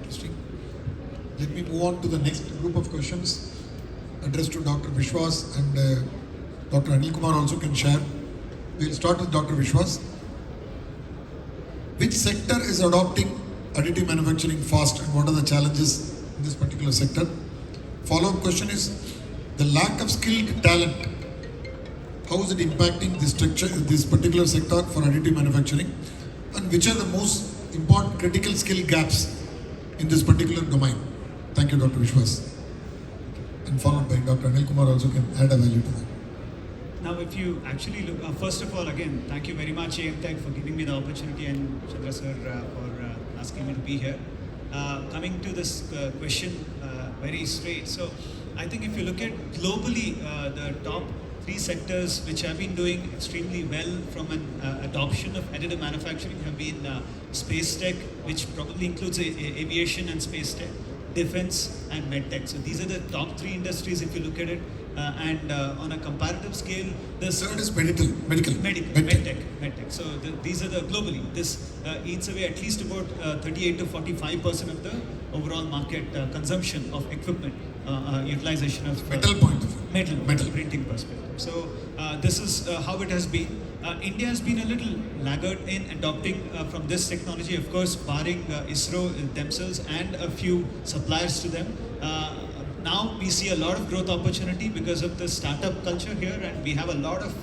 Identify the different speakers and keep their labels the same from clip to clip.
Speaker 1: interesting. Let me move on to the next group of questions addressed to Dr. Vishwas, and Dr. Anil Kumar also can share. We'll start with Dr. Vishwas. Which sector is adopting additive manufacturing fast, and what are the challenges in this particular sector? Follow-up question is the lack of skilled talent. How is it impacting this particular sector for additive manufacturing, and which are the most important critical skill gaps in this particular domain? Thank you, Dr. Vishwas. And followed by Dr. Anil Kumar also can add a value to that.
Speaker 2: Now, if you actually look, first of all, again, thank you very much, AMTECH, for giving me the opportunity, and Chandra sir for asking me to be here. Coming to this question very straight. So, I think if you look at globally, the top 3 sectors which have been doing extremely well from an adoption of additive manufacturing have been space tech, which probably includes aviation and space tech, defense and medtech. So these are the top 3 industries if you look at it. And on a comparative scale, the
Speaker 1: third is medical,
Speaker 2: medtech. So these are the globally. This eats away at least about 38 to 45% of the overall market consumption of equipment, utilization of
Speaker 1: metal point of view.
Speaker 2: Metal printing perspective. So this is how it has been. India has been a little laggard in adopting from this technology, of course, barring ISRO themselves and a few suppliers to them. Now we see a lot of growth opportunity because of the startup culture here, and we have a lot of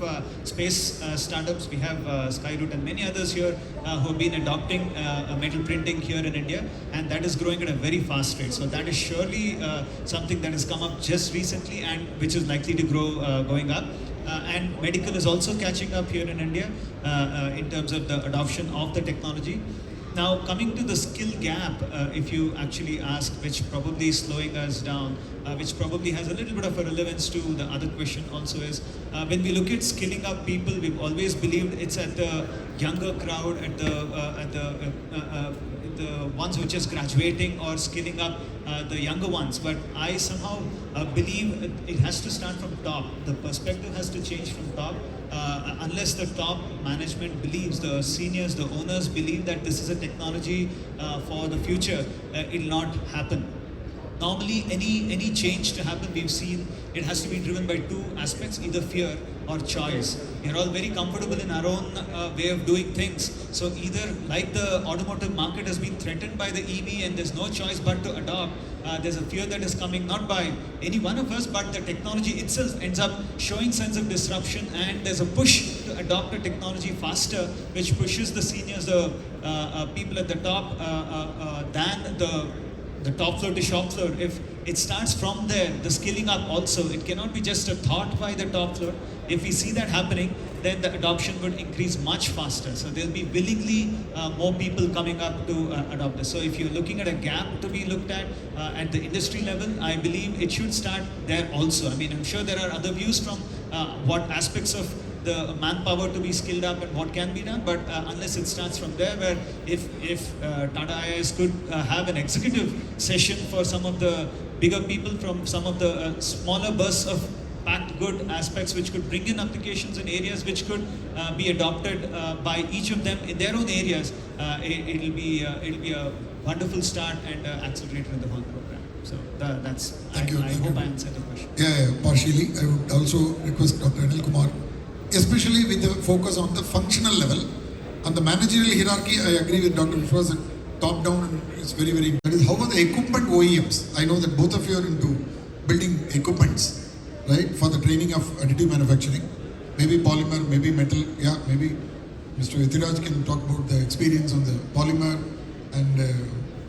Speaker 2: space startups. We have Skyroot and many others here who have been adopting metal printing here in India, and that is growing at a very fast rate. So that is surely something that has come up just recently and which is likely to grow going up. And medical is also catching up here in India in terms of the adoption of the technology. Now, coming to the skill gap, if you actually ask, which probably is slowing us down, which probably has a little bit of a relevance to the other question also is, when we look at skilling up people, we've always believed it's at the younger crowd, at the ones who are just graduating or skilling up the younger ones. But I somehow believe it has to start from top. The perspective has to change from top. Unless the top management believes, the seniors, the owners believe that this is a technology for the future, it will not happen. Normally, any change to happen, we've seen it has to be driven by 2 aspects, either fear or choice. We're all very comfortable in our own way of doing things. So either, like the automotive market has been threatened by the EV and there's no choice but to adopt, there's a fear that is coming not by any one of us, but the technology itself ends up showing signs of disruption, and there's a push to adopt a technology faster, which pushes the seniors, the people at the top, than the top floor to shop floor. If it starts from there, the skilling up also, it cannot be just a thought by the top floor. If we see that happening, then the adoption would increase much faster. So there'll be willingly more people coming up to adopt this. So if you're looking at a gap to be looked at the industry level, I believe it should start there also. I mean, I'm sure there are other views from what aspects of the manpower to be skilled up and what can be done, but unless it starts from there, where if Tata IIS could have an executive session for some of the bigger people from some of the smaller bursts of packed good aspects, which could bring in applications in areas which could be adopted by each of them in their own areas, it'll be a wonderful start and accelerator in the whole program. So that's.
Speaker 1: Thank you.
Speaker 2: I hope I answered the question.
Speaker 1: Yeah, partially. I would also request Dr. Anil Kumar, especially with the focus on the functional level. On the managerial hierarchy, I agree with Dr. Vishwas that top down is very, very important. That is, how are the equipment OEMs? I know that both of you are into building equipments, right, for the training of additive manufacturing. Maybe polymer, maybe metal, yeah, maybe Mr. Vitiraj can talk about the experience on the polymer, and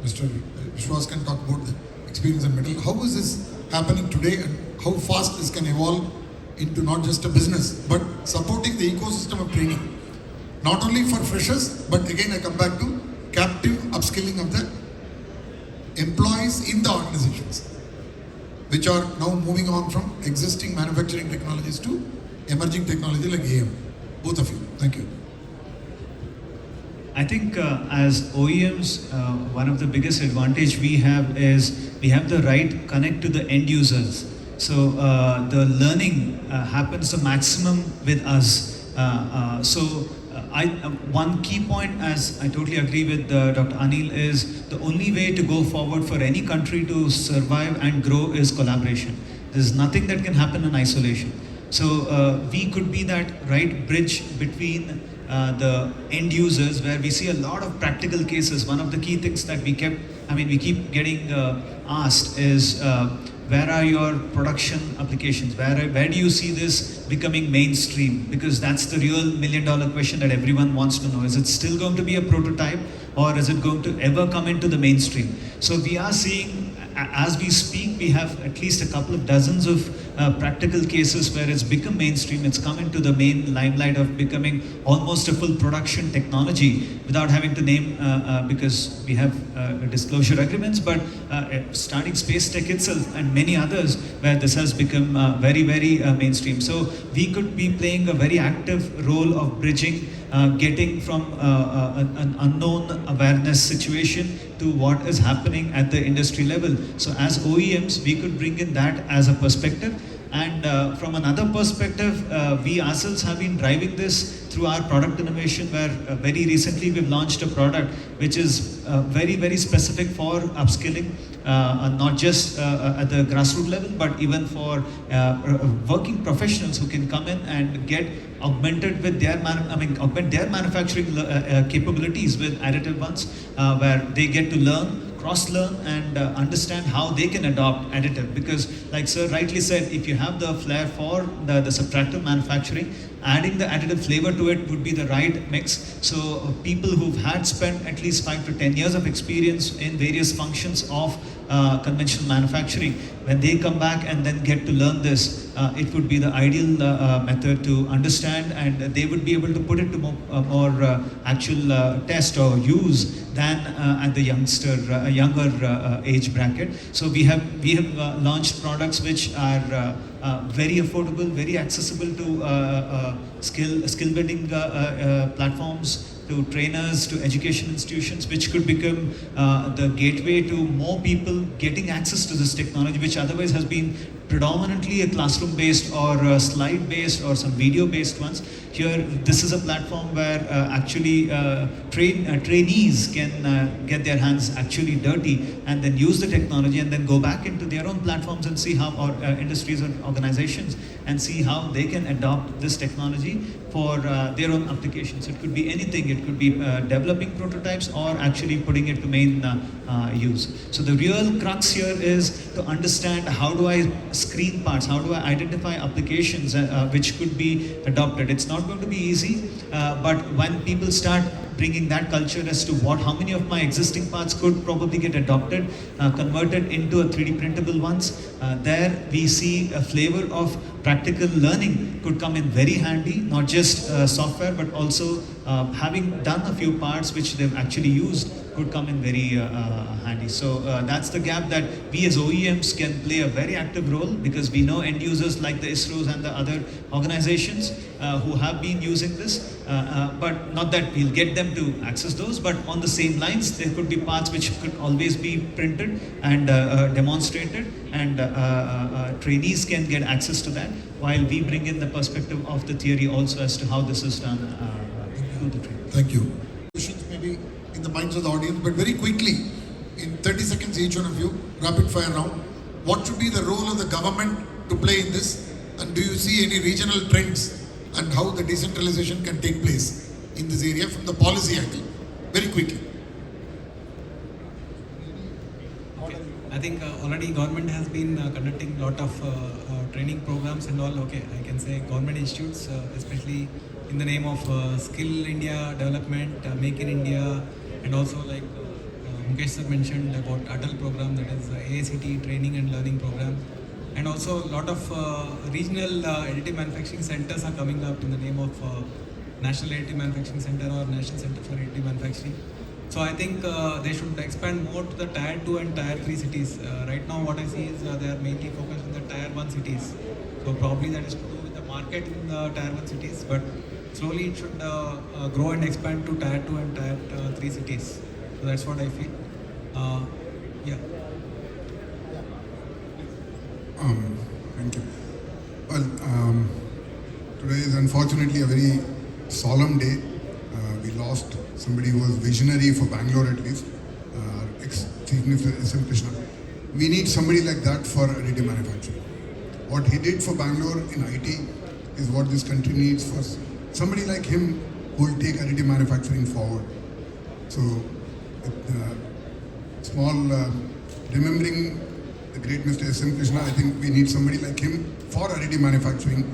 Speaker 1: Mr. Vishwas can talk about the experience on metal. How is this happening today, and how fast this can evolve into not just a business, but supporting the ecosystem of training, not only for freshers, but again I come back to captive upskilling of the employees in the organizations, which are now moving on from existing manufacturing technologies to emerging technology like AM. Both of you, thank you.
Speaker 2: I think as OEMs, one of the biggest advantage we have is we have the right connect to the end users. So the learning happens the maximum with us. So One key point, as I totally agree with Dr. Anil, is the only way to go forward for any country to survive and grow is collaboration. There's nothing that can happen in isolation. So we could be that right bridge between the end users, where we see a lot of practical cases. One of the key things that we keep getting asked is, where are your production applications? Where do you see this becoming mainstream? Because that's the real $1 million question that everyone wants to know. Is it still going to be a prototype, or is it going to ever come into the mainstream? So we are seeing, as we speak, we have at least a couple of dozens of practical cases where it's become mainstream. It's come into the main limelight of becoming almost a full production technology without having to name, because we have disclosure agreements, but starting space tech itself and many others where this has become very mainstream. So we could be playing a very active role of bridging, getting from an unknown awareness situation to what is happening at the industry level. So as OEMs, we could bring in that as a perspective. And from another perspective, we ourselves have been driving this through our product innovation, where very recently we've launched a product which is very specific for upskilling, not just at the grassroots level, but even for working professionals who can come in and get augmented with their augment their manufacturing capabilities with additive ones, where they get to learn, cross-learn, and understand how they can adopt additive. Because, like sir rightly said, if you have the flair for the subtractive manufacturing, adding the additive flavor to it would be the right mix. So people who've had spent at least 5 to 10 years of experience in various functions of conventional manufacturing, when they come back and then get to learn this, it would be the ideal method to understand, and they would be able to put it to more actual test or use than at the younger age bracket. So we have launched products which are very affordable, very accessible to skill building platforms, to trainers, to education institutions, which could become the gateway to more people getting access to this technology, which otherwise has been predominantly a classroom-based or a slide-based or some video-based ones. Here, this is a platform where actually trainees can get their hands actually dirty and then use the technology and then go back into their own platforms and see how, or industries or organizations, and see how they can adopt this technology for their own applications. It could be anything. It could be developing prototypes or actually putting it to main use. So the real crux here is to understand, how do I screen parts, how do I identify applications which could be adopted. It's not going to be easy, but when people start bringing that culture as to how many of my existing parts could probably get adopted, converted into a 3D printable ones, there we see a flavor of practical learning could come in very handy, not just software, but also having done a few parts which they've actually used could come in very handy. So that's the gap that we as OEMs can play a very active role, because we know end users like the ISROs and the other organizations who have been using this, but not that we'll get them to access those, but on the same lines, there could be parts which could always be printed and demonstrated, and trainees can get access to that, while we bring in the perspective of the theory also as to how this is done through the training.
Speaker 1: Thank you. Questions maybe in the minds of the audience, but very quickly, in 30 seconds each one of you, rapid fire round. What should be the role of the government to play in this? And do you see any regional trends and how the decentralization can take place in this area from the policy angle? Very quickly.
Speaker 3: Okay. I think already government has been conducting a lot of training programs and all. Okay, I can say government institutes, especially in the name of Skill India development, Make in India, and also like Mukesh sir mentioned about adult program, that is AACT training and learning program, and also a lot of regional additive manufacturing centers are coming up in the name of National Additive Manufacturing Center or National Center for Additive Manufacturing. So I think they should expand more to the Tier 2 and Tier 3 cities. Right now what I see is they are mainly focused on the Tier 1 cities. So probably that is to do with the market in the Tier 1 cities, but slowly it should grow and expand to Tier 2 and Tier 3 cities. So that's what I feel. Yeah.
Speaker 4: Thank you. Well, today is unfortunately a very solemn day We lost somebody who was visionary for Bangalore at least, ex-Chief Minister S.M. Krishna. We need somebody like that for additive manufacturing. What he did for Bangalore in IT is what this country needs for somebody like him who will take additive manufacturing forward. So, remembering the great Mr. S.M. Krishna, I think we need somebody like him for additive manufacturing,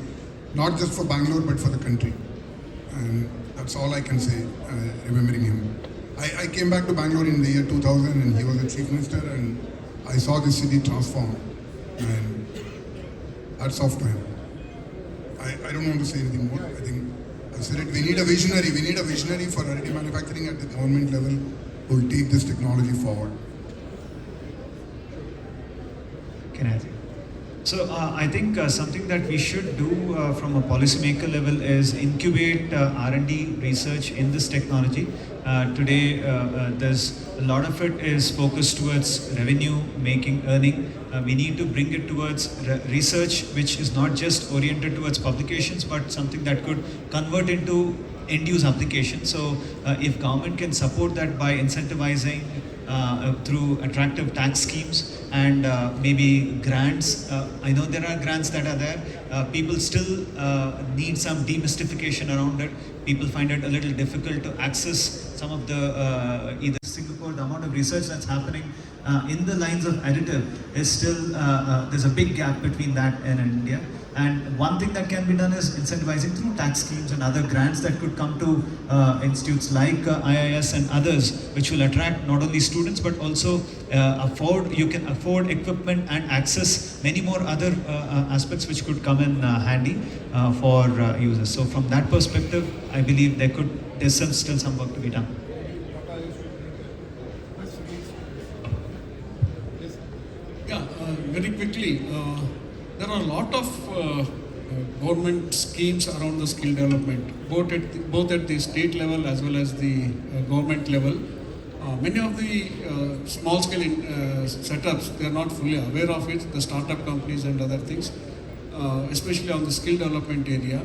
Speaker 4: not just for Bangalore but for the country. And that's all I can say, remembering him. I came back to Bangalore in the year 2000 and he was the Chief Minister, and I saw this city transform, and hats off to him. I don't want to say anything more. I think I said it. We need a visionary. We need a visionary for additive manufacturing at the government level who will take this technology forward.
Speaker 2: Can I think? So I think something that we should do from a policymaker level is incubate R&D research in this technology. Today, there's a lot of it is focused towards revenue making, earning. We need to bring it towards research, which is not just oriented towards publications, but something that could convert into end-use application. So if government can support that by incentivizing through attractive tax schemes and maybe grants. I know there are grants that are there. People still need some demystification around it. People find it a little difficult to access some of the either Singapore, the amount of research that's happening in the lines of additive is still, there's a big gap between that and India. And one thing that can be done is incentivizing through tax schemes and other grants that could come to institutes like IIS and others, which will attract not only students but also you can afford equipment and access many more other aspects which could come in handy for users. So from that perspective, I believe there's still some work to be done.
Speaker 5: Yeah, very quickly. There are a lot of government schemes around the skill development, both at the state level as well as the government level. Many of the small scale setups, they are not fully aware of it, the startup companies and other things, especially on the skill development area.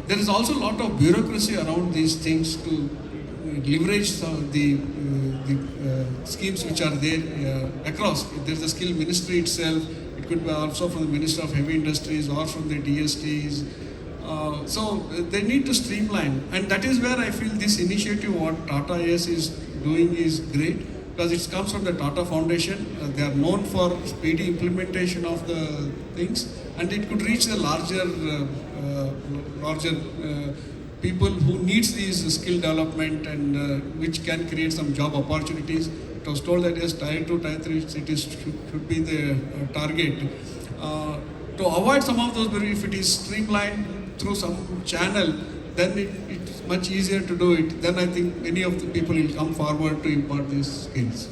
Speaker 5: There is also a lot of bureaucracy around these things to leverage the schemes which are there across. There's the skill ministry itself. It could be also from the Minister of Heavy Industries or from the DSTs. So they need to streamline, and that is where I feel this initiative what Tata IS is doing is great, because it comes from the Tata Foundation. They are known for speedy implementation of the things, and it could reach the larger people who needs these skill development and which can create some job opportunities. It was told that yes, Tier 2, Tier 3 cities should be the target. To avoid some of those, if it is streamlined through some channel, then it's much easier to do it. Then I think many of the people will come forward to impart these skills.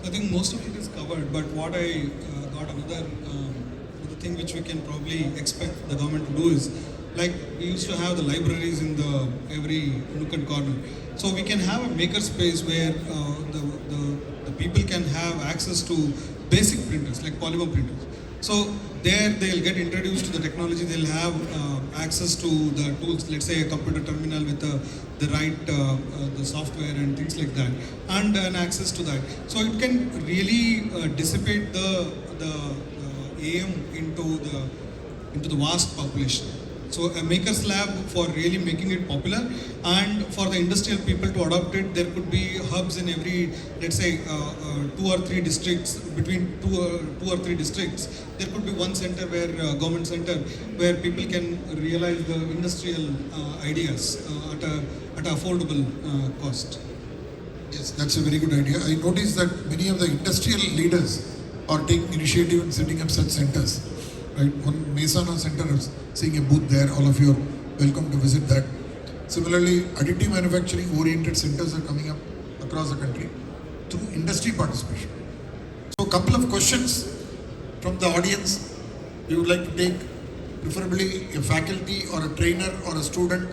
Speaker 6: I think most of it is covered, but what I got another thing which we can probably expect the government to do is, like we used to have the libraries in every nook and corner. So we can have a maker space where the people can have access to basic printers like polymer printers. So there they'll get introduced to the technology, they'll have access to the tools, let's say a computer terminal with the right the software and things like that, and access to that. So it can really dissipate the AM into the vast population. So a maker's lab for really making it popular, and for the industrial people to adopt it, there could be hubs in every, let's say, 2 or 3 districts. Between two or three districts, there could be one center where government center where people can realize the industrial ideas at an affordable cost.
Speaker 1: Yes, that's a very good idea. I noticed that many of the industrial leaders are taking initiative in setting up such centers. Right, one Mesana Center is seeing a booth there. All of you are welcome to visit that. Similarly, additive manufacturing oriented centers are coming up across the country through industry participation. So, a couple of questions from the audience we would like to take, preferably a faculty or a trainer or a student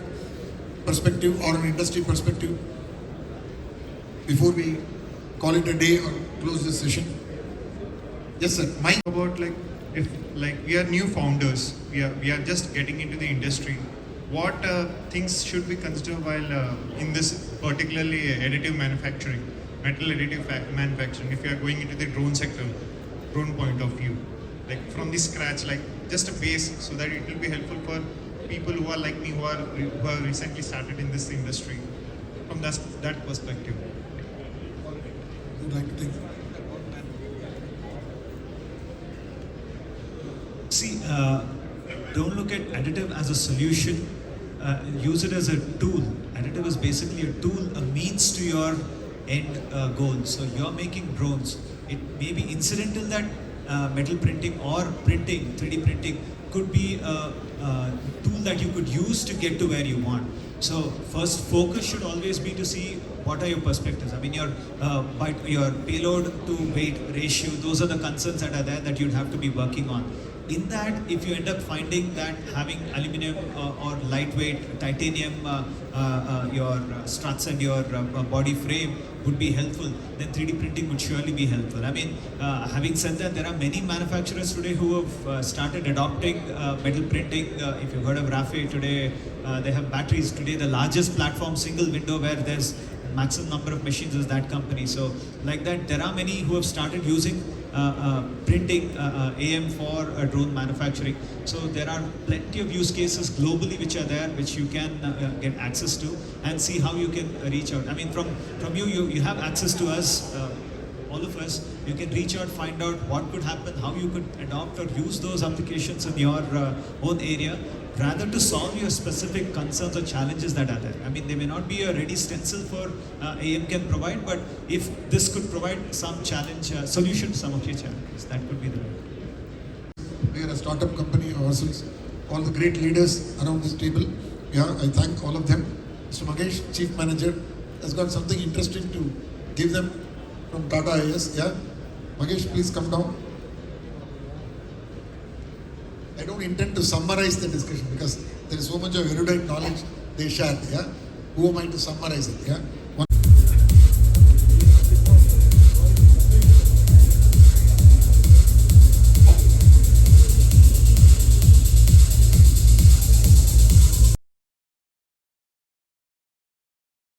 Speaker 1: perspective or an industry perspective, before we call it a day or close this session. Yes, sir. Mike.
Speaker 7: About if we are new founders, we are just getting into the industry. what things should we consider while in this particularly additive manufacturing, metal additive manufacturing, if you are going into the drone sector, drone point of view, like from the scratch, like just a base, so that it will be helpful for people who are like me, who are recently started in this industry, from that perspective.
Speaker 1: Would like to take
Speaker 2: See, don't look at additive as a solution. Use it as a tool. Additive is basically a tool, a means to your end goal. So you're making drones. It may be incidental that metal printing or printing, 3D printing, could be a tool that you could use to get to where you want. So first focus should always be to see what are your perspectives. I mean, your payload to weight ratio, those are the concerns that are there that you'd have to be working on. In that, if you end up finding that having aluminum or lightweight titanium, your struts and your body frame would be helpful, then 3D printing would surely be helpful. I mean, having said that, there are many manufacturers today who have started adopting metal printing. If you've heard of Rafe today, they have batteries. Today, the largest platform, single window, where there's maximum number of machines is that company. So like that, there are many who have started using printing AM for drone manufacturing. So there are plenty of use cases globally which are there, which you can get access to and see how you can reach out. I mean, from you have access to us, all of us. You can reach out, find out what could happen, how you could adopt or use those applications in your own area, rather to solve your specific concerns or challenges that are there. I mean, they may not be a ready stencil for AM can provide, but if this could provide some challenge, solution to some of your challenges, that could be the way.
Speaker 1: We are a startup company ourselves. All the great leaders around this table, yeah, I thank all of them. Mr. Magesh, Chief Manager, has got something interesting to give them from Tata IS. Yeah, Magesh, please come down. I don't intend to summarize the discussion because there is so much of erudite knowledge they shared. Yeah, who am I to summarize it? Yeah.